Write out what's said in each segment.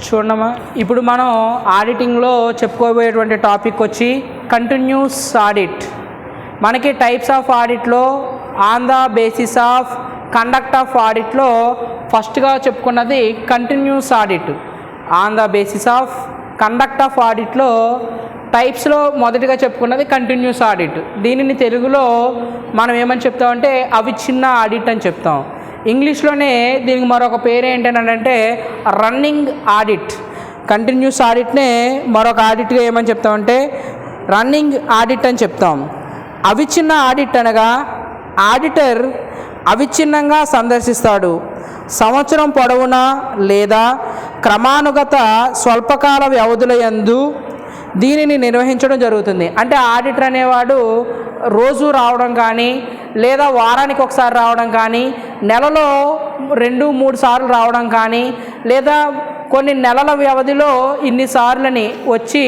చూడమ్మా, ఇప్పుడు మనం ఆడిటింగ్లో చెప్పుకోబోయేటువంటి టాపిక్ వచ్చి కంటిన్యూస్ ఆడిట్. మనకి టైప్స్ ఆఫ్ ఆడిట్లో on the basis of conduct of ఆడిట్లో ఫస్ట్గా చెప్పుకున్నది continuous audit. On the basis of conduct of ఆడిట్లో టైప్స్లో మొదటిగా చెప్పుకున్నది కంటిన్యూస్ ఆడిట్. దీనిని తెలుగులో మనం ఏమని చెప్తామంటే అవిచ్ఛిన్న ఆడిట్ అని చెప్తాం. ఇంగ్లీష్లోనే దీనికి మరొక పేరు ఏంటంటే రన్నింగ్ ఆడిట్. కంటిన్యూస్ ఆడిట్నే మరొక ఆడిట్గా ఏమని చెప్తామంటే రన్నింగ్ ఆడిట్ అని చెప్తాం. అవిచ్ఛిన్న ఆడిట్ అనగా ఆడిటర్ అవిచ్ఛిన్నంగా సందర్శిస్తాడు. సంవత్సరం పొడవునా లేదా క్రమానుగత స్వల్పకాల వ్యవధుల యందు దీనిని నిర్వహించడం జరుగుతుంది. అంటే ఆడిటర్ అనేవాడు రోజు రావడం కానీ లేదా వారానికి ఒకసారి రావడం కానీ నెలలో 2-3 సార్లు రావడం కానీ లేదా కొన్ని నెలల వ్యవధిలో ఇన్నిసార్లని వచ్చి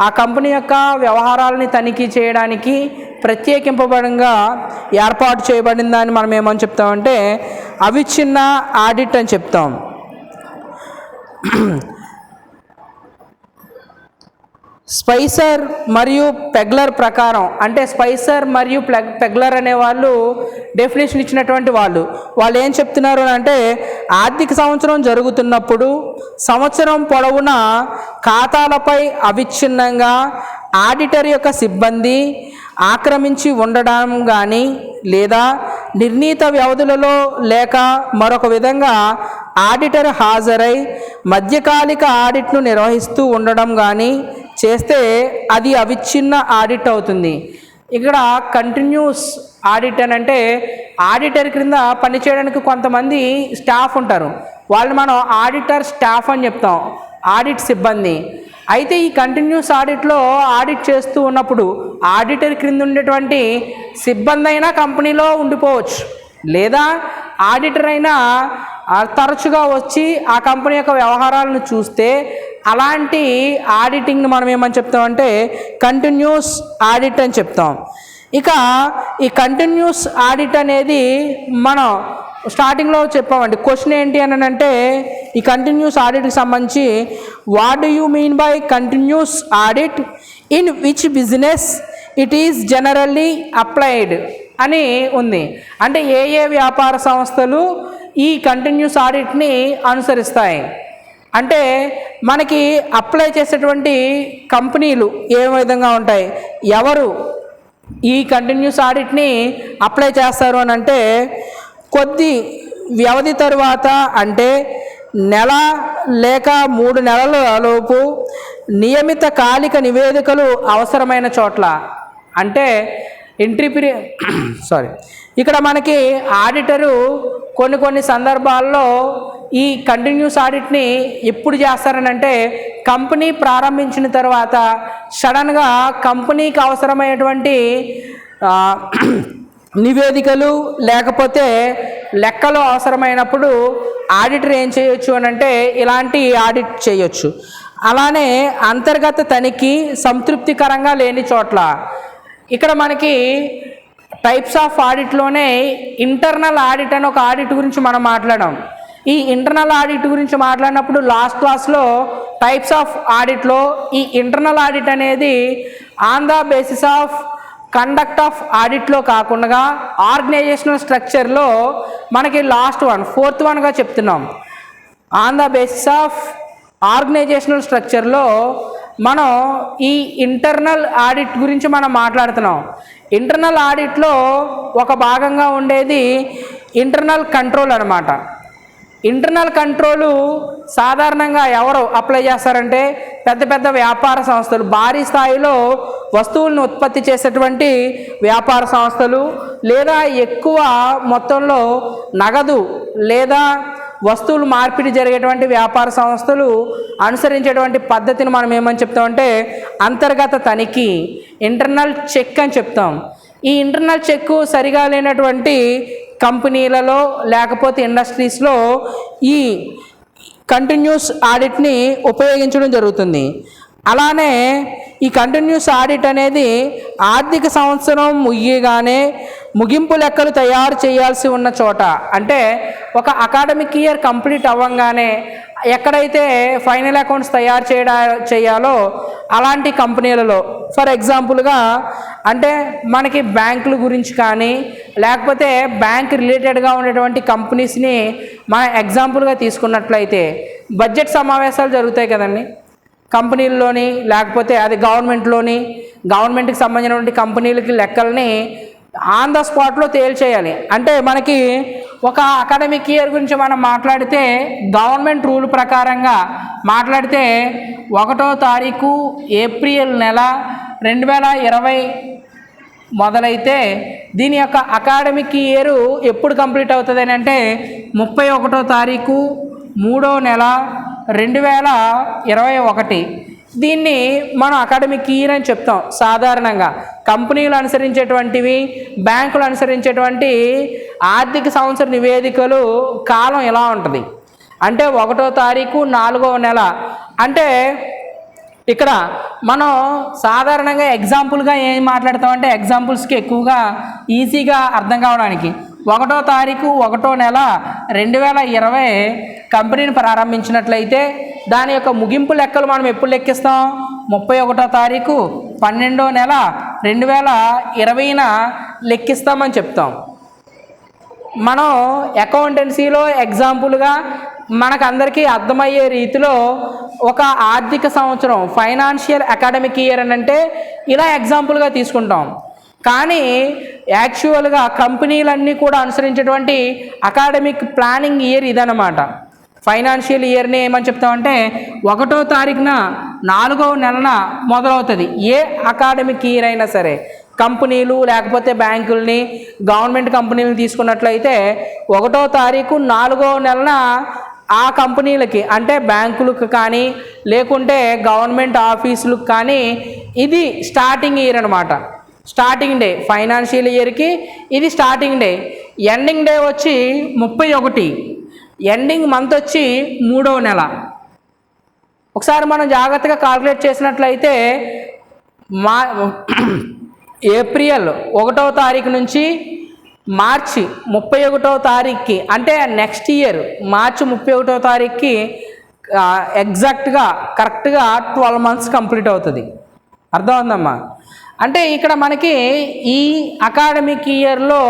ఆ కంపెనీ యొక్క వ్యవహారాలని తనిఖీ చేయడానికి ప్రత్యేకింపబడంగా ఏర్పాటు చేయబడిన దాన్ని మనం ఏమని చెప్తామంటే అవిచ్ఛిన్న ఆడిట్ అని చెప్తాం. స్పైసర్ మరియు పెగ్లర్ ప్రకారం, అంటే స్పైసర్ మరియు పెగ్లర్ అనే వాళ్ళు డెఫినేషన్ ఇచ్చినటువంటి వాళ్ళు ఏం చెప్తున్నారు అంటే ఆర్థిక సంవత్సరం జరుగుతున్నప్పుడు సంవత్సరం పొడవునా ఖాతాలపై అవిచ్ఛిన్నంగా ఆడిటర్ యొక్క సిబ్బంది ఆక్రమించి ఉండడం కానీ లేదా నిర్ణీత వ్యవధులలో లేక మరొక విధంగా ఆడిటర్ హాజరై మధ్యకాలిక ఆడిట్ను నిర్వహిస్తూ ఉండడం కానీ చేస్తే అది అవిచ్ఛిన్న ఆడిట్ అవుతుంది. ఇక్కడ కంటిన్యూస్ ఆడిట్ అని అంటే ఆడిటర్ క్రింద పనిచేయడానికి కొంతమంది స్టాఫ్ ఉంటారు. వాళ్ళు మనం ఆడిటర్ స్టాఫ్ అని చెప్తాం, ఆడిట్ సిబ్బంది. అయితే ఈ కంటిన్యూస్ ఆడిట్లో ఆడిట్ చేస్తూ ఉన్నప్పుడు ఆడిటర్ క్రింద ఉండేటువంటి సిబ్బంది అయినా కంపెనీలో ఉండిపోవచ్చు, లేదా ఆడిటర్ అయినా తరచుగా వచ్చి ఆ కంపెనీ యొక్క వ్యవహారాలను చూస్తే అలాంటి ఆడిటింగ్ని మనం ఏమని చెప్తామంటే కంటిన్యూస్ ఆడిట్ అని చెప్తాం. ఇక ఈ కంటిన్యూస్ ఆడిట్ అనేది మనం స్టార్టింగ్లో చెప్పామండి. క్వశ్చన్ ఏంటి అని అంటే ఈ కంటిన్యూస్ ఆడిట్కి సంబంధించి what do you mean by continuous audit, in which business it is generally applied అని ఉంది. అంటే ఏ వ్యాపార సంస్థలు ఈ కంటిన్యూస్ ఆడిట్ని అనుసరిస్తాయి అంటే మనకి అప్లై చేసేటువంటి కంపెనీలు ఏ విధంగా ఉంటాయి, ఎవరు ఈ కంటిన్యూస్ ఆడిట్ని అప్లై చేస్తారు అని అంటే కొద్ది వ్యవధి తరువాత, అంటే నెల లేక 3 నెలల లోపు నియమిత కాలిక నివేదికలు అవసరమైన చోట్ల, అంటే ఎంట్రీ పీరియడ్ ఇక్కడ మనకి ఆడిటరు కొన్ని సందర్భాల్లో ఈ కంటిన్యూస్ ఆడిట్ని ఎప్పుడు చేస్తారనంటే కంపెనీ ప్రారంభించిన తర్వాత సడన్గా కంపెనీకి అవసరమైనటువంటి నివేదికలు లేకపోతే లెక్కలు అవసరమైనప్పుడు ఆడిటర్ ఏం చేయొచ్చు అని అంటే ఇలాంటి ఆడిట్ చేయొచ్చు. అలానే అంతర్గత తనిఖీ సంతృప్తికరంగా లేని చోట్ల, ఇక్కడ మనకి టైప్స్ ఆఫ్ ఆడిట్లోనే ఇంటర్నల్ ఆడిట్ అని ఒక ఆడిట్ గురించి మనం మాట్లాడాం. ఈ ఇంటర్నల్ ఆడిట్ గురించి మాట్లాడినప్పుడు లాస్ట్ క్లాస్లో టైప్స్ ఆఫ్ ఆడిట్లో ఈ ఇంటర్నల్ ఆడిట్ అనేది on the basis of conduct of ఆడిట్లో కాకుండా ఆర్గనైజేషనల్ స్ట్రక్చర్లో మనకి లాస్ట్ 4th వన్గా చెప్తున్నాం. On the basis of organisational స్ట్రక్చర్లో మనం ఈ ఇంటర్నల్ ఆడిట్ గురించి మనం మాట్లాడుతున్నాం. ఇంటర్నల్ ఆడిట్లో ఒక భాగంగా ఉండేది ఇంటర్నల్ కంట్రోల్ అన్నమాట. ఇంటర్నల్ కంట్రోలు సాధారణంగా ఎవరు అప్లై చేస్తారంటే పెద్ద వ్యాపార సంస్థలు, భారీ స్థాయిలో వస్తువులను ఉత్పత్తి చేసేటువంటి వ్యాపార సంస్థలు, లేదా ఎక్కువ మొత్తంలో నగదు లేదా వస్తువులు మార్పిడి జరిగేటువంటి వ్యాపార సంస్థలు అనుసరించేటువంటి పద్ధతిని మనం ఏమని చెప్తామంటే అంతర్గత తనిఖీ, ఇంటర్నల్ చెక్ అని చెప్తాం. ఈ ఇంటర్నల్ చెక్ సరిగా లేనటువంటి కంపెనీలలో లేకపోతే ఇండస్ట్రీస్లో ఈ కంటిన్యూస్ ఆడిట్ని ఉపయోగించడం జరుగుతుంది. అలానే ఈ కంటిన్యూస్ ఆడిట్ అనేది ఆర్థిక సంవత్సరం ముగియగానే ముగింపు లెక్కలు తయారు చేయాల్సి ఉన్న చోట, అంటే ఒక అకాడమిక్ ఇయర్ కంప్లీట్ అవ్వగానే ఎక్కడైతే ఫైనల్ అకౌంట్స్ తయారు చేయాలో అలాంటి కంపెనీలలో ఫర్ ఎగ్జాంపుల్గా అంటే మనకి బ్యాంకుల గురించి కానీ లేకపోతే బ్యాంక్ రిలేటెడ్గా ఉండేటువంటి కంపెనీస్ని మనం ఎగ్జాంపుల్గా తీసుకున్నట్లయితే బడ్జెట్ సమావేశాలు జరుగుతాయి కదండి కంపెనీల్లోని, లేకపోతే అది గవర్నమెంట్కి సంబంధించినటువంటి కంపెనీలకి లెక్కల్ని ఆన్ ద స్పాట్లో తేల్చేయాలి. అంటే మనకి ఒక అకాడమిక్ ఇయర్ గురించి మనం మాట్లాడితే గవర్నమెంట్ రూల్ ప్రకారంగా మాట్లాడితే 1వ తారీఖు ఏప్రిల్ నెల 2020 మొదలైతే దీని యొక్క అకాడమిక్ ఇయర్ ఎప్పుడు కంప్లీట్ అవుతుంది అని అంటే 31వ తారీఖు 3వ నెల 2021. దీన్ని మనం అకాడమిక్ ఇయర్ అని చెప్తాం. సాధారణంగా కంపెనీలు అనుసరించేటువంటివి, బ్యాంకులు అనుసరించేటువంటి ఆర్థిక సంవత్సర నివేదికలు కాలం ఎలా ఉంటుంది అంటే 1వ తారీఖు 4వ నెల. అంటే ఇక్కడ మనం సాధారణంగా ఎగ్జాంపుల్గా ఏం మాట్లాడతామంటే ఎగ్జాంపుల్స్కి ఎక్కువగా ఈజీగా అర్థం కావడానికి 1వ తారీఖు 1వ నెల 2020 కంపెనీని ప్రారంభించినట్లయితే దాని యొక్క ముగింపు లెక్కలు మనం ఎప్పుడు లెక్కిస్తాం 31వ తారీఖు 12వ నెల 2020న లెక్కిస్తామని చెప్తాం. మనం అకౌంటెన్సీలో ఎగ్జాంపుల్గా మనకందరికీ అర్థమయ్యే రీతిలో ఒక ఆర్థిక సంవత్సరం ఫైనాన్షియల్ అకాడమిక్ ఇయర్ అని అంటే ఇలా ఎగ్జాంపుల్గా తీసుకుంటాం. కానీ యాక్చువల్గా కంపెనీలన్నీ కూడా అనుసరించేటువంటి అకాడమిక్ ప్లానింగ్ ఇయర్ ఇదన్నమాట. ఫైనాన్షియల్ ఇయర్ని ఏమని చెప్తామంటే 1వ తారీఖున 4వ నెలన మొదలవుతుంది. ఏ అకాడమిక్ ఇయర్ అయినా సరే కంపెనీలు లేకపోతే బ్యాంకుల్ని, గవర్నమెంట్ కంపెనీలను తీసుకున్నట్లయితే 1వ తారీఖు 4వ నెలన ఆ కంపెనీలకి అంటే బ్యాంకులకు కానీ లేకుంటే గవర్నమెంట్ ఆఫీసులకు కానీ ఇది స్టార్టింగ్ ఇయర్ అనమాట. స్టార్టింగ్ డే ఫైనాన్షియల్ ఇయర్కి ఇది స్టార్టింగ్ డే. ఎండింగ్ డే వచ్చి 31, ఎండింగ్ మంత్ వచ్చి 3వ నెల. ఒకసారి మనం జాగ్రత్తగా కాల్కులేట్ చేసినట్లయితే ఏప్రిల్ 1వ తారీఖు నుంచి మార్చి 31వ తారీఖుకి అంటే నెక్స్ట్ ఇయర్ మార్చి 31వ తారీఖుకి ఎగ్జాక్ట్గా కరెక్ట్గా 12 months కంప్లీట్ అవుతుంది. అర్థమవుతుందమ్మా? అంటే ఇక్కడ మనకి ఈ అకాడమిక్ ఇయర్లో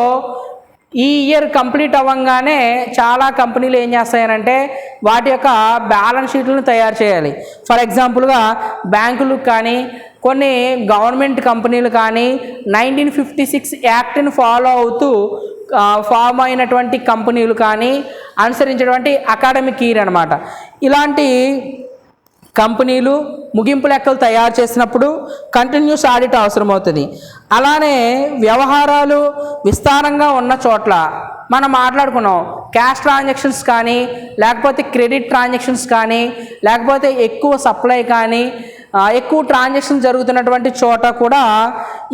ఈ ఇయర్ కంప్లీట్ అవ్వగానే చాలా కంపెనీలు ఏం చేస్తాయనంటే వాటి యొక్క బ్యాలెన్స్ షీట్లను తయారు చేయాలి. ఫర్ ఎగ్జాంపుల్గా బ్యాంకులు కానీ కొన్ని గవర్నమెంట్ కంపెనీలు కానీ 1956 యాక్ట్ని ఫాలో అవుతూ ఫామ్ అయినటువంటి కంపెనీలు కానీ అనుసరించేటువంటి అకాడమిక్ ఇయర్ అనమాట. ఇలాంటి కంపెనీలు ముగింపు లెక్కలు తయారు చేసినప్పుడు కంటిన్యూస్ ఆడిట్ అవసరమవుతుంది. అలానే వ్యవహారాలు విస్తారంగా ఉన్న చోట్ల మనం మాట్లాడుకున్నాం క్యాష్ ట్రాన్సాక్షన్స్ కానీ లేకపోతే క్రెడిట్ ట్రాన్సాక్షన్స్ కానీ లేకపోతే ఎక్కువ సప్లై కానీ ఎక్కువ ట్రాన్సాక్షన్ జరుగుతున్నటువంటి చోట కూడా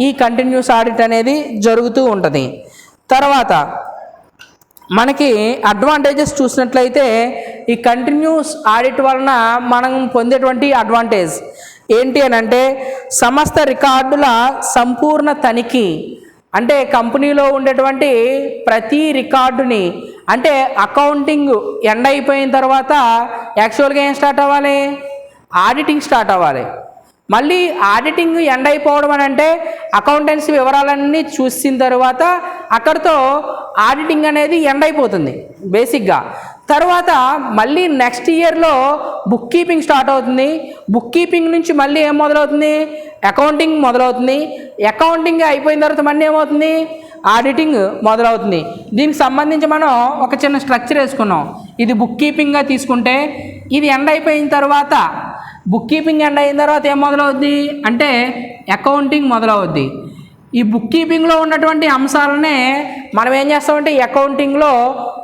ఈ కంటిన్యూస్ ఆడిట్ అనేది జరుగుతూ ఉంటుంది. తర్వాత మనకి అడ్వాంటేజెస్ చూసినట్లయితే ఈ కంటిన్యూస్ ఆడిట్ వలన మనం పొందేటువంటి అడ్వాంటేజ్ ఏంటి అని అంటే సమస్త రికార్డుల సంపూర్ణ తనిఖీ. అంటే కంపెనీలో ఉండేటువంటి ప్రతి రికార్డుని అంటే అకౌంటింగ్ ఎండ్ అయిపోయిన తర్వాత యాక్చువల్గా ఏం స్టార్ట్ అవ్వాలి? ఆడిటింగ్ స్టార్ట్ అవ్వాలి. మళ్ళీ ఆడిటింగ్ ఎండ్ అయిపోవడం అని అంటే అకౌంటెన్సీ వివరాలన్నీ చూసిన తర్వాత అక్కడితో ఆడిటింగ్ అనేది ఎండ్ అయిపోతుంది బేసిక్గా. తర్వాత మళ్ళీ నెక్స్ట్ ఇయర్లో బుక్ కీపింగ్ స్టార్ట్ అవుతుంది. బుక్ కీపింగ్ నుంచి మళ్ళీ ఏం మొదలవుతుంది? అకౌంటింగ్ మొదలవుతుంది. అకౌంటింగ్ అయిపోయిన తర్వాత మళ్ళీ ఏమవుతుంది? ఆడిటింగ్ మొదలవుతుంది. దీనికి సంబంధించి మనం ఒక చిన్న స్ట్రక్చర్ వేసుకున్నాం. ఇది బుక్ కీపింగ్గా తీసుకుంటే ఇది ఎండ్ అయిపోయిన తర్వాత బుక్ కీపింగ్ ఎండ్ అయిన తర్వాత ఏం మొదలవుద్ది అంటే అకౌంటింగ్ మొదలవుద్ది. ఈ బుక్ కీపింగ్లో ఉన్నటువంటి అంశాలనే మనం ఏం చేస్తామంటే ఈ అకౌంటింగ్లో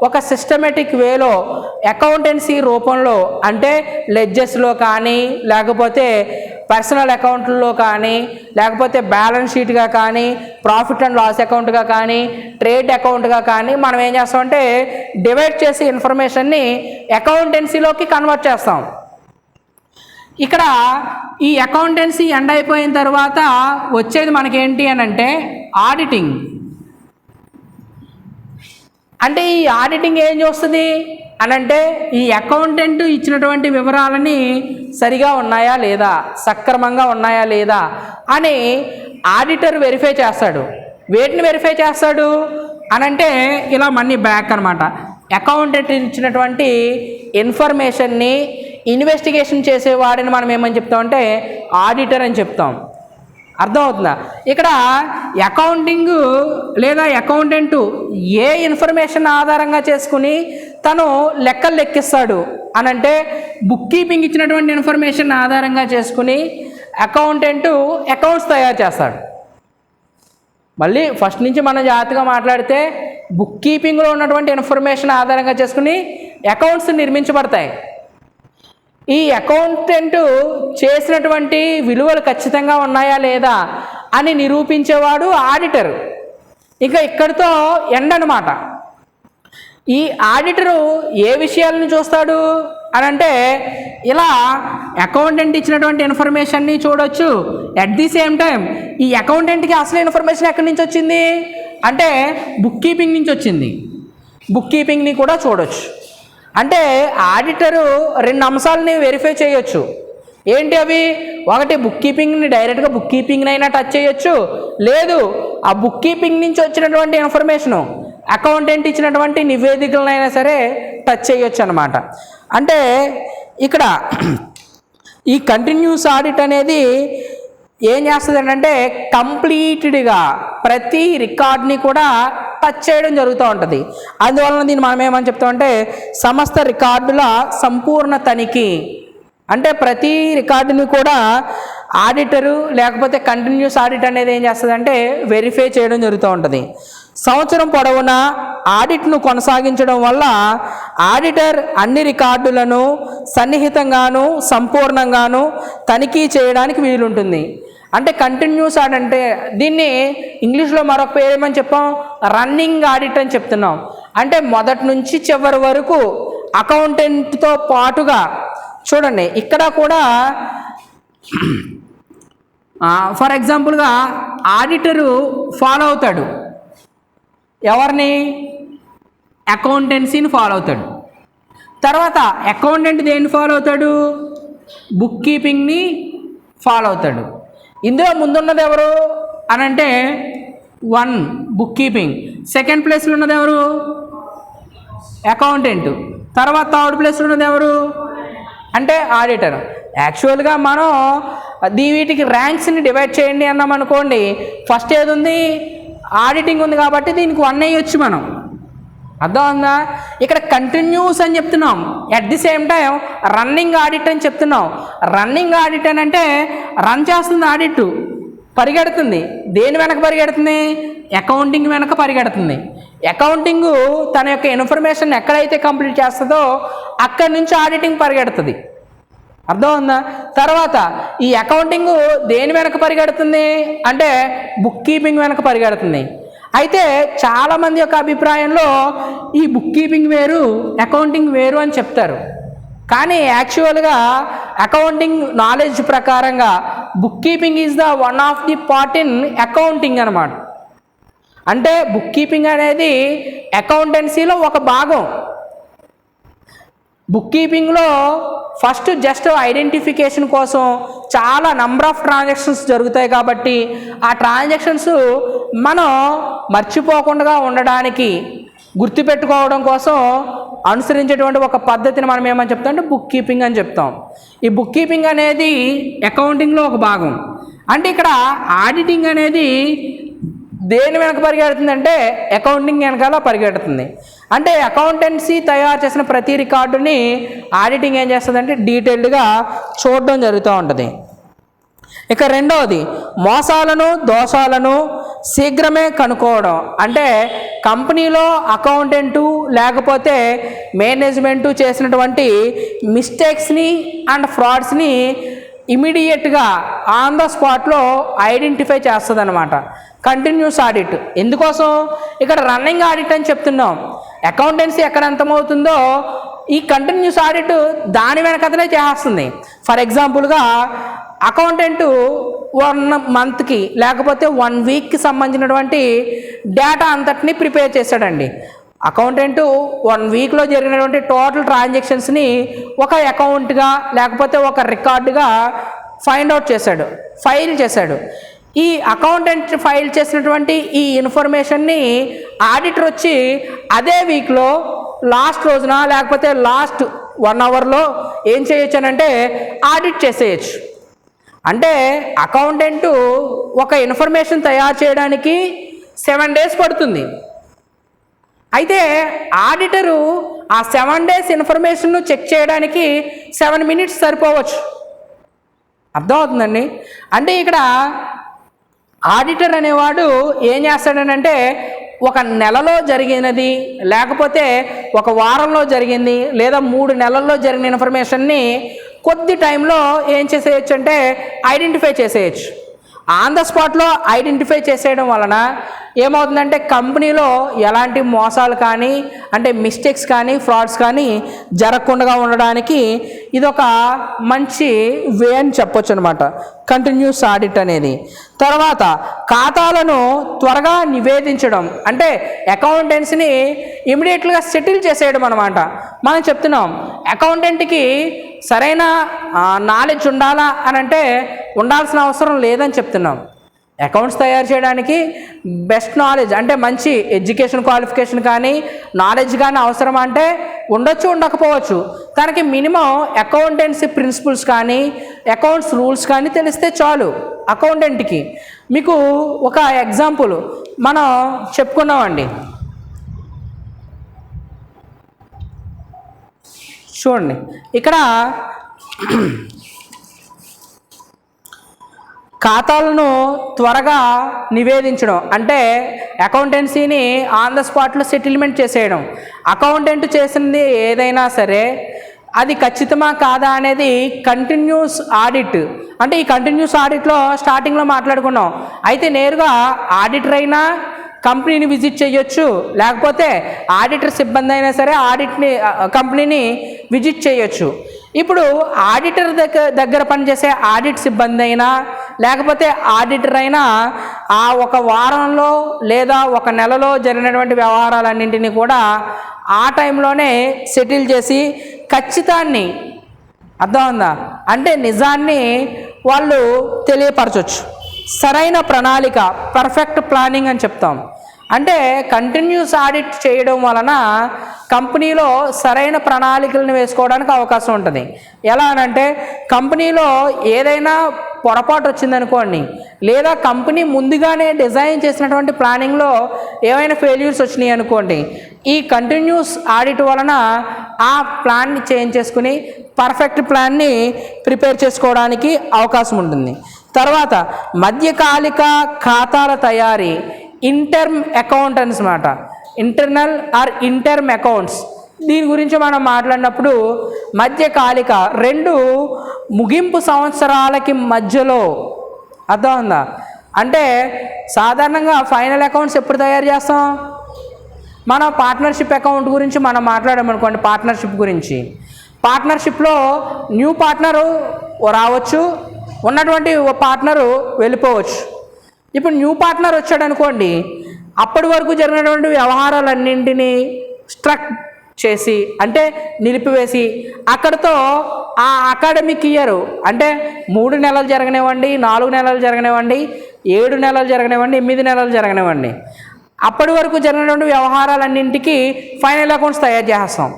ఒక సిస్టమేటిక్ వేలో అకౌంటెన్సీ రూపంలో అంటే లెడ్జెస్లో కానీ లేకపోతే పర్సనల్ అకౌంట్లో కానీ లేకపోతే బ్యాలెన్స్ షీట్గా కానీ ప్రాఫిట్ అండ్ లాస్ అకౌంట్గా కానీ ట్రేడ్ అకౌంట్గా కానీ మనం ఏం చేస్తామంటే డివైడ్ చేసి ఇన్ఫర్మేషన్ని అకౌంటెన్సీలోకి కన్వర్ట్ చేస్తాం. ఇక్కడ ఈ అకౌంటెన్సీ ఎండ్ అయిపోయిన తర్వాత వచ్చేది మనకేంటి అని అంటే ఆడిటింగ్. అంటే ఈ ఆడిటింగ్ ఏం చూస్తుంది? అనంటే ఈ అకౌంటెంట్ ఇచ్చినటువంటి వివరాలని సరిగా ఉన్నాయా లేదా, సక్రమంగా ఉన్నాయా లేదా అని ఆడిటర్ వెరిఫై చేస్తాడు. వేటిని వెరిఫై చేస్తాడు అనంటే ఇలా మనీ బ్యాక్ అనమాట. అకౌంటెంట్ ఇచ్చినటువంటి ఇన్ఫర్మేషన్ని ఇన్వెస్టిగేషన్ చేసేవాడిని మనం ఏమని చెప్తామంటే ఆడిటర్ అని చెప్తాం. అర్థమవుతుందా? ఇక్కడ అకౌంటింగ్ లేదా అకౌంటెంటు ఏ ఇన్ఫర్మేషన్ ఆధారంగా చేసుకుని తను లెక్కలు లెక్కిస్తాడు అనంటే బుక్ కీపింగ్ ఇచ్చినటువంటి ఇన్ఫర్మేషన్ ఆధారంగా చేసుకుని అకౌంటెంటు అకౌంట్స్ తయారు చేస్తాడు. మళ్ళీ ఫస్ట్ నుంచి మనం జాగ్రత్తగా మాట్లాడితే బుక్ కీపింగ్లో ఉన్నటువంటి ఇన్ఫర్మేషన్ ఆధారంగా చేసుకుని అకౌంట్స్ నిర్మించబడతాయి. ఈ అకౌంటెంట్ చేసినటువంటి విలువలు ఖచ్చితంగా ఉన్నాయా లేదా అని నిరూపించేవాడు ఆడిటర్. ఇక ఇక్కడితో ఎండ్ అనమాట. ఈ ఆడిటరు ఏ విషయాలను చూస్తాడు అనంటే ఇలా అకౌంటెంట్ ఇచ్చినటువంటి ఇన్ఫర్మేషన్ని చూడొచ్చు. అట్ ది సేమ్ టైం ఈ అకౌంటెంట్కి అసలు ఇన్ఫర్మేషన్ ఎక్కడి నుంచి వచ్చింది అంటే బుక్ కీపింగ్ నుంచి వచ్చింది. బుక్ కీపింగ్ని కూడా చూడొచ్చు. అంటే ఆడిటరు 2 అంశాలని వెరిఫై చేయొచ్చు. ఏంటి అవి? ఒకటి బుక్ కీపింగ్ని డైరెక్ట్గా బుక్ కీపింగ్ని అయినా టచ్ చేయొచ్చు, లేదు ఆ బుక్ కీపింగ్ నుంచి వచ్చినటువంటి ఇన్ఫర్మేషను అకౌంటెంట్ ఇచ్చినటువంటి నివేదికలనైనా సరే టచ్ చేయొచ్చు అనమాట. అంటే ఇక్కడ ఈ కంటిన్యూస్ ఆడిట్ అనేది ఏం చేస్తుంది అంటే కంప్లీట్డ్గా ప్రతి రికార్డ్ని కూడా టచ్ చేయడం జరుగుతూ ఉంటుంది. అందువలన దీన్ని మనం ఏమని చెప్తామంటే సమస్త రికార్డుల సంపూర్ణ తనిఖీ. అంటే ప్రతి రికార్డుని కూడా ఆడిటరు లేకపోతే కంటిన్యూస్ ఆడిట్ అనేది ఏం చేస్తుందంటే వెరిఫై చేయడం జరుగుతూ ఉంటుంది. సంవత్సరం పొడవునా ఆడిట్ను కొనసాగించడం వల్ల ఆడిటర్ అన్ని రికార్డులను సన్నిహితంగాను సంపూర్ణంగాను తనిఖీ చేయడానికి వీలుంటుంది. అంటే కంటిన్యూస్ ఆడిట్ అంటే దీన్ని ఇంగ్లీష్లో మరొక పేరు ఏమని చెప్పాం, రన్నింగ్ ఆడిట్ అని చెప్తున్నాం. అంటే మొదటి నుంచి చివరి వరకు అకౌంటెంట్తో పాటుగా చూడండి. ఇక్కడ కూడా ఫర్ ఎగ్జాంపుల్గా ఆడిటరు ఫాలో అవుతాడు ఎవరిని? అకౌంటెన్సీని ఫాలో అవుతాడు. తర్వాత అకౌంటెంట్ దేన్ని ఫాలో అవుతాడు? బుక్ కీపింగ్ని ఫాలో అవుతాడు. ఇందులో ముందున్నది ఎవరు అనంటే 1 బుక్ కీపింగ్, సెకండ్ ప్లేస్లో ఉన్నది ఎవరు? అకౌంటెంట్. తర్వాత థర్డ్ ప్లేస్లో ఉన్నది ఎవరు అంటే ఆడిటర్. యాక్చువల్గా మనం వీటికి ర్యాంక్స్ని డివైడ్ చేయండి అన్నాం అనుకోండి, ఫస్ట్ ఏది ఉంది? ఆడిటింగ్ ఉంది కాబట్టి దీనికి 1 వేయొచ్చు మనం. అర్థమవుతుందా? ఇక్కడ కంటిన్యూస్ అని చెప్తున్నాం, at the same time running audit అని చెప్తున్నాం. రన్నింగ్ ఆడిట్ అని అంటే రన్ చేస్తుంది ఆడిట్, పరిగెడుతుంది. దేని వెనక పరిగెడుతుంది? అకౌంటింగ్ వెనక పరిగెడుతుంది. అకౌంటింగ్ తన యొక్క ఇన్ఫర్మేషన్ ఎక్కడైతే కంప్లీట్ చేస్తుందో అక్కడి నుంచి ఆడిటింగ్ పరిగెడుతుంది. అర్థమవుతుందా? తర్వాత ఈ అకౌంటింగ్ దేని వెనక పరిగెడుతుంది అంటే బుక్ కీపింగ్ వెనక పరిగెడుతుంది. అయితే చాలామంది యొక్క అభిప్రాయంలో ఈ బుక్ కీపింగ్ వేరు అకౌంటింగ్ వేరు అని చెప్తారు. కానీ యాక్చువల్గా అకౌంటింగ్ నాలెడ్జ్ ప్రకారంగా book keeping is the one of the part in accounting అనమాట. అంటే బుక్ కీపింగ్ అనేది అకౌంటెన్సీలో ఒక భాగం. బుక్ కీపింగ్లో ఫస్ట్ జస్ట్ ఐడెంటిఫికేషన్ కోసం చాలా నంబర్ ఆఫ్ ట్రాన్సాక్షన్స్ జరుగుతాయి కాబట్టి ఆ ట్రాన్సాక్షన్స్ మనం మర్చిపోకుండా ఉండడానికి గుర్తుపెట్టుకోవడం కోసం అనుసరించేటువంటి ఒక పద్ధతిని మనం ఏమని చెప్తాం అంటే బుక్ కీపింగ్ అని చెప్తాం. ఈ బుక్ కీపింగ్ అనేది అకౌంటింగ్లో ఒక భాగం. అంటే ఇక్కడ ఆడిటింగ్ అనేది దేని వెనక పరిగెడుతుంది అంటే అకౌంటింగ్ వెనకాల పరిగెడుతుంది. అంటే అకౌంటెన్సీ తయారు చేసిన ప్రతి రికార్డుని ఆడిటింగ్ ఏం చేస్తుంది అంటే డీటెయిల్డ్గా చూడడం జరుగుతూ ఉంటుంది. ఇక రెండవది మోసాలను దోషాలను శీఘ్రమే కనుక్కోవడం. అంటే కంపెనీలో అకౌంటెంటు లేకపోతే మేనేజ్మెంటు చేసినటువంటి మిస్టేక్స్ని అండ్ ఫ్రాడ్స్ని ఇమీడియట్గా ఆన్ ద స్పాట్లో ఐడెంటిఫై చేస్తుంది అనమాట కంటిన్యూస్ ఆడిట్. ఎందుకోసం? ఇక్కడ రన్నింగ్ ఆడిట్ అని చెప్తున్నాం. అకౌంటెన్సీ ఎక్కడ అంతమవుతుందో ఈ కంటిన్యూస్ ఆడిట్ దాని వెనకతనే చేస్తుంది. ఫర్ ఎగ్జాంపుల్గా అకౌంటెంటు 1 మంత్కి లేకపోతే 1 వీక్కి సంబంధించినటువంటి డేటా అంతటిని ప్రిపేర్ చేశాడండి. అకౌంటెంట్ 1 వీక్లో జరిగినటువంటి టోటల్ ట్రాన్సాక్షన్స్ని ఒక అకౌంట్గా లేకపోతే ఒక రికార్డుగా ఫైల్ చేశాడు. ఈ అకౌంటెంట్ ఫైల్ చేసినటువంటి ఈ ఇన్ఫర్మేషన్ని ఆడిటర్ వచ్చి అదే వీక్లో లాస్ట్ రోజున లేకపోతే లాస్ట్ 1 అవర్లో ఏం చేయొచ్చు అంటే ఆడిట్ చేసేయచ్చు. అంటే అకౌంటెంటు ఒక ఇన్ఫర్మేషన్ తయారు చేయడానికి 7 డేస్ పడుతుంది. అయితే ఆడిటరు ఆ 7 డేస్ ఇన్ఫర్మేషన్ను చెక్ చేయడానికి 7 మినిట్స్ సరిపోవచ్చు. అర్థమవుతుందండి? అంటే ఇక్కడ ఆడిటర్ అనేవాడు ఏం చేస్తాడనంటే ఒక నెలలో జరిగినది లేకపోతే ఒక వారంలో జరిగింది లేదా 3 నెలల్లో జరిగిన ఇన్ఫర్మేషన్ని కొద్ది టైంలో ఏం చేసేయచ్చు అంటే ఐడెంటిఫై చేసేయచ్చు. ఆన్ ద స్పాట్లో ఐడెంటిఫై చేసేయడం వలన ఏమవుతుందంటే కంపెనీలో ఎలాంటి మోసాలు కానీ అంటే మిస్టేక్స్ కానీ ఫ్రాడ్స్ కానీ జరగకుండా ఉండడానికి ఇదొక మంచి వే అని చెప్పొచ్చు అనమాట కంటిన్యూస్ ఆడిట్ అనేది. తర్వాత ఖాతాలను త్వరగా నివేదించడం అంటే అకౌంటెంట్స్ని ఇమీడియట్గా సెటిల్ చేసేయడం అనమాట. మనం చెప్తున్నాం అకౌంటెంట్కి సరైన నాలెడ్జ్ ఉండాలా అని అంటే ఉండాల్సిన అవసరం లేదని చెప్తున్నాం. అకౌంట్స్ తయారు చేయడానికి బెస్ట్ నాలెడ్జ్ అంటే మంచి ఎడ్యుకేషన్ క్వాలిఫికేషన్ కానీ నాలెడ్జ్ కానీ అవసరం అంటే ఉండొచ్చు ఉండకపోవచ్చు. తనకి మినిమం అకౌంటెన్సీ ప్రిన్సిపల్స్ కానీ అకౌంట్స్ రూల్స్ కానీ తెలిస్తే చాలు అకౌంటెంట్కి. మీకు ఒక ఎగ్జాంపుల్ మనం చెప్పుకున్నామండి. చూడండి ఇక్కడ ఖాతాలను త్వరగా నివేదించడం అంటే అకౌంటెన్సీని ఆన్ ద స్పాట్లో సెటిల్మెంట్ చేసేయడం. అకౌంటెంట్ చేసింది ఏదైనా సరే అది ఖచ్చితమా కాదా అనేది కంటిన్యూస్ ఆడిట్. అంటే ఈ కంటిన్యూస్ ఆడిట్లో స్టార్టింగ్లో మాట్లాడుకున్నాం. అయితే నేరుగా ఆడిటర్ అయినా కంపెనీని విజిట్ చేయొచ్చు లేకపోతే ఆడిటర్ సిబ్బంది అయినా సరే కంపెనీని విజిట్ చేయొచ్చు. ఇప్పుడు ఆడిటర్ దగ్గర పనిచేసే ఆడిట్ సిబ్బంది అయినా లేకపోతే ఆడిటర్ అయినా ఆ ఒక వారంలో లేదా ఒక నెలలో జరిగినటువంటి వ్యవహారాలన్నింటినీ కూడా ఆ టైంలోనే సెటిల్ చేసి ఖచ్చితాన్ని అర్థమవుందా అంటే నిజాన్ని వాళ్ళు తెలియపరచవచ్చు. సరైన ప్రణాళిక పర్ఫెక్ట్ ప్లానింగ్ అని చెప్తాం. అంటే కంటిన్యూస్ ఆడిట్ చేయడం వలన కంపెనీలో సరైన ప్రణాళికలను వేసుకోవడానికి అవకాశం ఉంటుంది. ఎలా అనంటే కంపెనీలో ఏదైనా పొరపాటు వచ్చిందనుకోండి లేదా కంపెనీ ముందుగానే డిజైన్ చేసినటువంటి ప్లానింగ్లో ఏమైనా ఫెయిల్యూర్స్ వచ్చినాయి అనుకోండి ఈ కంటిన్యూస్ ఆడిట్ వలన ఆ ప్లాన్ని చేంజ్ చేసుకుని పర్ఫెక్ట్ ప్లాన్ని ప్రిపేర్ చేసుకోవడానికి అవకాశం ఉంటుంది. తర్వాత మధ్యకాలిక ఖాతాల తయారీ ఇంటర్మ్ అకౌంటెంట్స్ మాట ఇంటర్నల్ ఆర్ ఇంటర్మ్ అకౌంట్స్ దీని గురించి మనం మాట్లాడినప్పుడు మధ్యకాలిక 2 ముగింపు సంవత్సరాలకి మధ్యలో అర్థమవుందా అంటే సాధారణంగా ఫైనల్ అకౌంట్స్ ఎప్పుడు తయారు చేస్తాం మనం పార్ట్నర్షిప్ అకౌంట్ గురించి మనం మాట్లాడామనుకోండి పార్ట్నర్షిప్లో న్యూ పార్ట్నరు రావచ్చు ఉన్నటువంటి పార్ట్నరు వెళ్ళిపోవచ్చు. ఇప్పుడు న్యూ పార్ట్నర్ వచ్చాడు అనుకోండి అప్పటి వరకు జరిగినటువంటి వ్యవహారాలన్నింటినీ స్ట్రక్ చేసి అంటే నిలిపివేసి అక్కడితో ఆ అకాడమిక్ ఇయర్ అంటే 3 నెలలు జరగనివ్వండి 4 నెలలు జరగనివ్వండి 7 నెలలు జరగనివ్వండి 8 నెలలు జరగనివ్వండి అప్పటి వరకు జరిగినటువంటి వ్యవహారాలన్నింటికి ఫైనల్ అకౌంట్స్ తయారు చేస్తాం.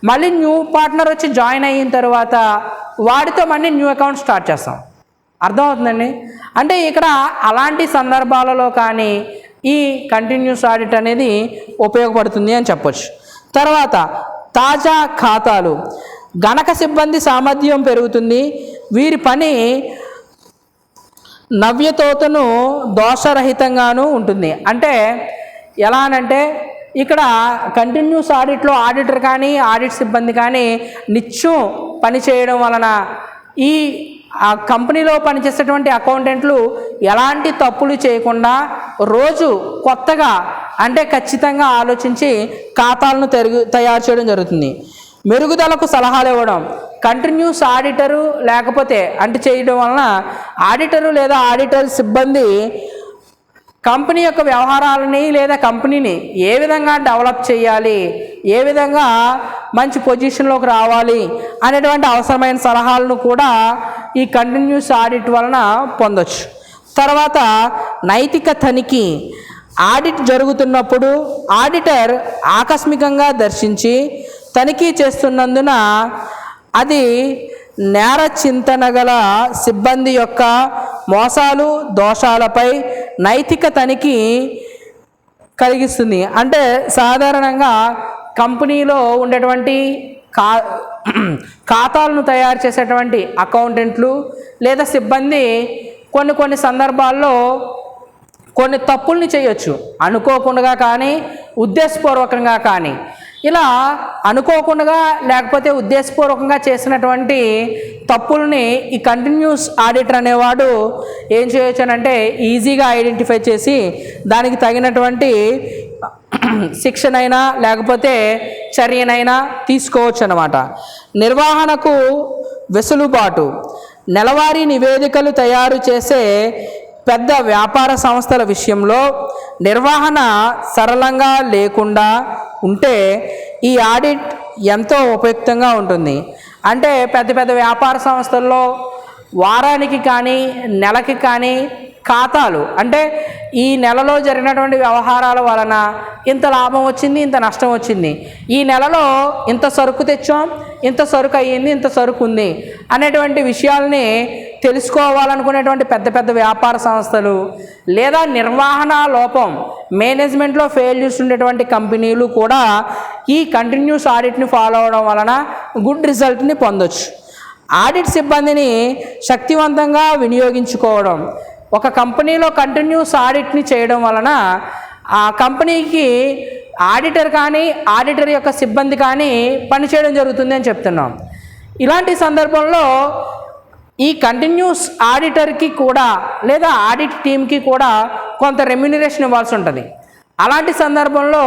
మళ్ళీ న్యూ పార్ట్నర్ వచ్చి జాయిన్ అయిన తర్వాత వాడితో మళ్ళీ న్యూ అకౌంట్ స్టార్ట్ చేస్తాం. అర్థమవుతుందండి అంటే ఇక్కడ అలాంటి సందర్భాలలో కానీ ఈ కంటిన్యూస్ ఆడిట్ అనేది ఉపయోగపడుతుంది అని చెప్పొచ్చు. తర్వాత తాజా ఖాతాలు గణక సిబ్బంది సామర్థ్యం పెరుగుతుంది. వీరి పని నవ్యతోతను దోషరహితంగాను ఉంటుంది. అంటే ఎలా అనంటే ఇక్కడ కంటిన్యూస్ ఆడిట్లో ఆడిటర్ కానీ ఆడిట్ సిబ్బంది కానీ నిత్యం పని చేయడం వలన ఈ ఆ కంపెనీలో పనిచేసేటువంటి అకౌంటెంట్లు ఎలాంటి తప్పులు చేయకుండా రోజు కొత్తగా అంటే ఖచ్చితంగా ఆలోచించి ఖాతాలను తయారు చేయడం జరుగుతుంది. మెరుగుదలకు సలహాలు ఇవ్వడం కంటిన్యూస్ ఆడిటరు లేకపోతే అంటే చేయడం వలన ఆడిటరు లేదా ఆడిటర్ సిబ్బంది కంపెనీ యొక్క వ్యవహారాలని లేదా కంపెనీని ఏ విధంగా డెవలప్ చేయాలి, ఏ విధంగా మంచి పొజిషన్లోకి రావాలి అనేటువంటి అవసరమైన సలహాలను కూడా ఈ కంటిన్యూస్ ఆడిట్ వలన పొందొచ్చు. తర్వాత నైతిక తనిఖీ. ఆడిట్ జరుగుతున్నప్పుడు ఆడిటర్ ఆకస్మికంగా దర్శించి తనిఖీ చేస్తున్నందున అది నేర చింతన గల సిబ్బంది యొక్క మోసాలు దోషాలపై నైతిక తనిఖీ కలిగిస్తుంది. అంటే సాధారణంగా కంపెనీలో ఉండేటువంటి ఖాతాలను తయారు చేసేటువంటి అకౌంటెంట్లు లేదా సిబ్బంది కొన్ని సందర్భాల్లో కొన్ని తప్పుల్ని చేయొచ్చు, అనుకోకుండా కానీ ఉద్దేశపూర్వకంగా కానీ. ఇలా అనుకోకుండా లేకపోతే ఉద్దేశపూర్వకంగా చేసినటువంటి తప్పుల్ని ఈ కంటిన్యూస్ ఆడిటర్ అనేవాడు ఏం చేయొచ్చు అంటే ఈజీగా ఐడెంటిఫై చేసి దానికి తగినటువంటి శిక్షనైనా లేకపోతే చర్యనైనా తీసుకోవచ్చు అన్నమాట. నిర్వహణకు వెసులుబాటు. నెలవారీ నివేదికలు తయారు చేసే పెద్ద వ్యాపార సంస్థల విషయంలో నిర్వహణ సరళంగా లేకుండా ఉంటే ఈ ఆడిట్ ఎంతో ఉపయుక్తంగా ఉంటుంది. అంటే పెద్ద వ్యాపార సంస్థల్లో వారానికి కానీ నెలకి కానీ ఖాతాలు, అంటే ఈ నెలలో జరిగినటువంటి వ్యవహారాల వలన ఇంత లాభం వచ్చింది, ఇంత నష్టం వచ్చింది, ఈ నెలలో ఇంత సరుకు తెచ్చాం, ఇంత సరుకు అయ్యింది, ఇంత సరుకు ఉంది అనేటువంటి విషయాల్ని తెలుసుకోవాలనుకునేటువంటి పెద్ద వ్యాపార సంస్థలు లేదా నిర్వహణ లోపం, మేనేజ్మెంట్లో ఫెయిల్యూర్స్ ఉండేటువంటి కంపెనీలు కూడా ఈ కంటిన్యూస్ ఆడిట్ని ఫాలో అవడం వలన గుడ్ రిజల్ట్ని పొందొచ్చు. ఆడిట్ సిబ్బందిని శక్తివంతంగా వినియోగించుకోవడం. ఒక కంపెనీలో కంటిన్యూస్ ఆడిట్ని చేయడం వలన ఆ కంపెనీకి ఆడిటర్ కానీ ఆడిటర్ యొక్క సిబ్బంది కానీ పనిచేయడం జరుగుతుంది అని చెప్తున్నాం. ఇలాంటి సందర్భంలో ఈ కంటిన్యూస్ ఆడిటర్కి కూడా లేదా ఆడిట్ టీంకి కూడా కొంత రెమ్యూనరేషన్ ఇవ్వాల్సి ఉంటుంది. అలాంటి సందర్భంలో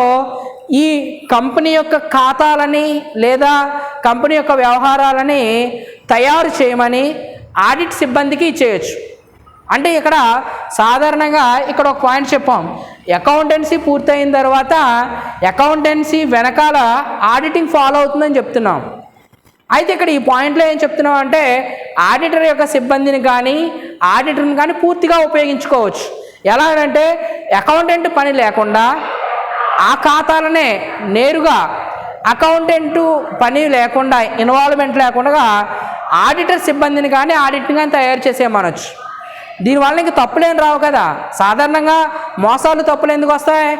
ఈ కంపెనీ యొక్క ఖాతాలని లేదా కంపెనీ యొక్క వ్యవహారాలని తయారు చేయమని ఆడిట్ సిబ్బందికి ఇచ్చేయచ్చు. అంటే ఇక్కడ సాధారణంగా ఇక్కడ ఒక పాయింట్ చెప్పాం, అకౌంటెన్సీ పూర్తయిన తర్వాత అకౌంటెన్సీ వెనకాల ఆడిటింగ్ ఫాలో అవుతుందని చెప్తున్నాం. అయితే ఇక్కడ ఈ పాయింట్లో ఏం చెప్తున్నాం అంటే ఆడిటర్ యొక్క సిబ్బందిని కానీ ఆడిటర్ని కానీ పూర్తిగా ఉపయోగించుకోవచ్చు. ఎలా అంటే అకౌంటెంట్ పని లేకుండా ఆ ఖాతాలనే నేరుగా అకౌంటెంటు పని లేకుండా ఇన్వాల్వ్మెంట్ లేకుండా ఆడిటర్ సిబ్బందిని కానీ ఆడిట్ని కానీ తయారు చేసేయమనొచ్చు. దీనివల్ల ఇంక తప్పులేం రావు కదా. సాధారణంగా మోసాలు తప్పులు ఎందుకు వస్తాయి?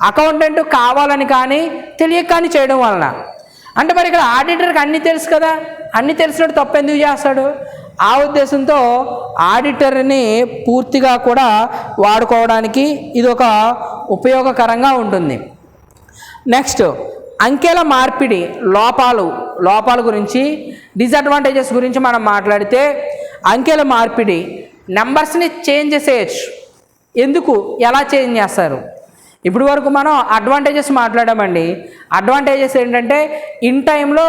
అకౌంటెంట్ కావాలని కానీ తెలియక కానీ చేయడం వలన. అంటే మరి ఇక్కడ ఆడిటర్కి అన్నీ తెలుసు కదా, అన్నీ తెలిసినట్టు తప్పు ఎందుకు చేస్తాడు? ఆ ఉద్దేశంతో ఆడిటర్ని పూర్తిగా కూడా వాడుకోవడానికి ఇది ఒక ఉపయోగకరంగా ఉంటుంది. నెక్స్ట్, అంకెల మార్పిడి లోపాల గురించి, డిసడ్వాంటేజెస్ గురించి మనం మాట్లాడితే అంకెల మార్పిడి, నెంబర్స్ని చేంజ్ చేసేయచ్చు. ఎందుకు, ఎలా చేంజ్ చేస్తారు? ఇప్పుడు వరకు మనం అడ్వాంటేజెస్ మాట్లాడామండి. అడ్వాంటేజెస్ ఏంటంటే ఇన్ టైంలో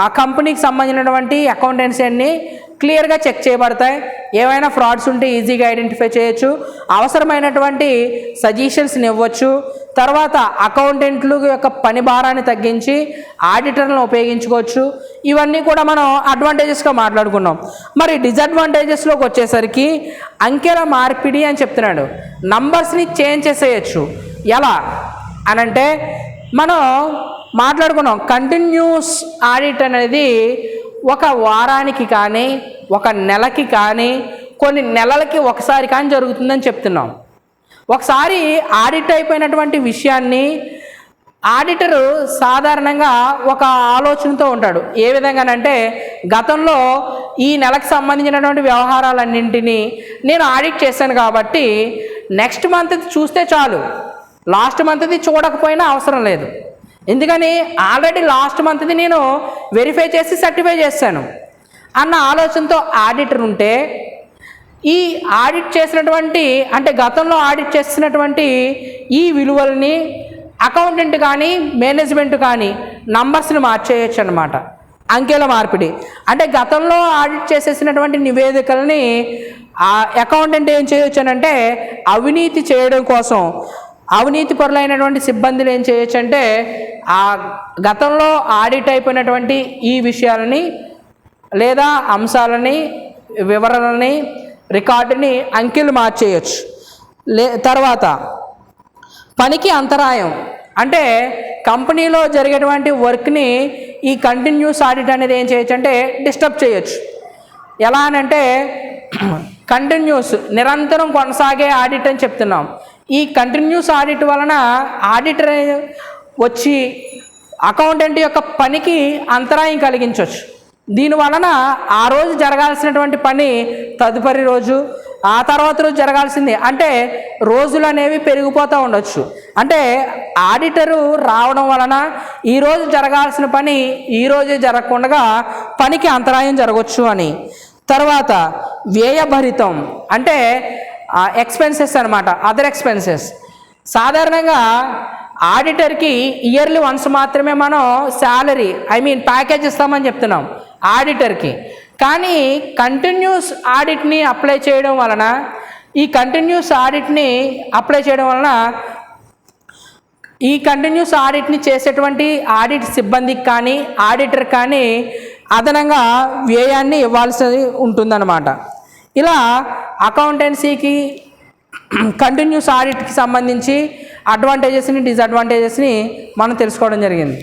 ఆ కంపెనీకి సంబంధించినటువంటి అకౌంటెన్సీ అన్నీ క్లియర్గా చెక్ చేయబడతాయి. ఏమైనా ఫ్రాడ్స్ ఉంటే ఈజీగా ఐడెంటిఫై చేయొచ్చు. అవసరమైనటువంటి సజెషన్స్ని ఇవ్వచ్చు. తర్వాత అకౌంటెంట్లు యొక్క పని భారాన్ని తగ్గించి ఆడిటర్లను ఉపయోగించుకోవచ్చు. ఇవన్నీ కూడా మనం అడ్వాంటేజెస్గా మాట్లాడుకున్నాం. మరి డిసడ్వాంటేజెస్లోకి వచ్చేసరికి అంకెల మార్పిడి అని చెప్తున్నాడు. నంబర్స్ని చేంజ్ చేసేయచ్చు. ఎలా అనంటే మనం మాట్లాడుకున్నాం, కంటిన్యూస్ ఆడిట్ అనేది ఒక వారానికి కానీ ఒక నెలకి కానీ కొన్ని నెలలకి ఒకసారి కానీ జరుగుతుందని చెప్తున్నాం. ఒకసారి ఆడిట్ అయిపోయినటువంటి విషయాన్ని ఆడిటరు సాధారణంగా ఒక ఆలోచనతో ఉంటాడు. ఏ విధంగానంటే గతంలో ఈ నెలకు సంబంధించినటువంటి వ్యవహారాలన్నింటినీ నేను ఆడిట్ చేశాను కాబట్టి నెక్స్ట్ మంత్ చూస్తే చాలు, లాస్ట్ మంత్ది చూడకపోయినా అవసరం లేదు. ఎందుకని ఆల్రెడీ లాస్ట్ మంత్ది నేను వెరిఫై చేసి సర్టిఫై చేశాను అన్న ఆలోచనతో ఆడిటర్ ఉంటే ఈ ఆడిట్ చేసినటువంటి అంటే గతంలో ఆడిట్ చేసినటువంటి ఈ విలువల్ని అకౌంటెంట్ కానీ మేనేజ్మెంట్ కానీ నంబర్స్ని మార్చేయచ్చు అన్నమాట. అంకెల మార్పిడి అంటే గతంలో ఆడిట్ చేసేసినటువంటి నివేదికల్ని ఆ అకౌంటెంట్ ఏం చేయొచ్చు అని అంటే అవినీతి చేయడం కోసం అవినీతి పరులైనటువంటి సిబ్బందులు ఏం చేయొచ్చు అంటే ఆ గతంలో ఆడిట్ అయిపోయినటువంటి ఈ విషయాలని లేదా అంశాలని వివరణని రికార్డుని అంకెలు మార్చేయచ్చు. తర్వాత పనికి అంతరాయం అంటే కంపెనీలో జరిగేటువంటి వర్క్ని ఈ కంటిన్యూస్ ఆడిట్ అనేది ఏం చేయొచ్చు అంటే డిస్టర్బ్ చేయొచ్చు. ఎలా అనంటే కంటిన్యూస్ నిరంతరం కొనసాగే ఆడిట్ అని చెప్తున్నాం. ఈ కంటిన్యూస్ ఆడిట్ వలన ఆడిటర్ వచ్చి అకౌంటెంట్ యొక్క పనికి అంతరాయం కలిగించవచ్చు. దీని వలన ఆ రోజు జరగాల్సినటువంటి పని తదుపరి రోజు ఆ తర్వాత రోజు జరగాల్సింది అంటే రోజులు అనేవి పెరిగిపోతూ ఉండొచ్చు. అంటే ఆడిటరు రావడం వలన ఈరోజు జరగాల్సిన పని ఈరోజే జరగకుండా పనికి అంతరాయం జరగవచ్చు అని. తర్వాత వ్యయభరితం అంటే ఎక్స్పెన్సెస్ అనమాట, అదర్ ఎక్స్పెన్సెస్. సాధారణంగా ఆడిటర్కి ఇయర్లీ వన్స్ మాత్రమే మనం శాలరీ ప్యాకేజ్ ఇస్తామని చెప్తున్నాం ఆడిటర్కి. కానీ కంటిన్యూస్ ఆడిట్ని అప్లై చేయడం వలన ఈ కంటిన్యూస్ ఆడిట్ని చేసేటువంటి ఆడిట్ సిబ్బందికి కానీ ఆడిటర్ కానీ అదనంగా వ్యయాన్ని ఇవ్వాల్సి ఉంటుందన్నమాట. ఇలా అకౌంటెన్సీకి కంటిన్యూస్ ఆడిట్కి సంబంధించి అడ్వాంటేజెస్ని డిసడ్వాంటేజెస్ని మనం తెలుసుకోవడం జరిగింది.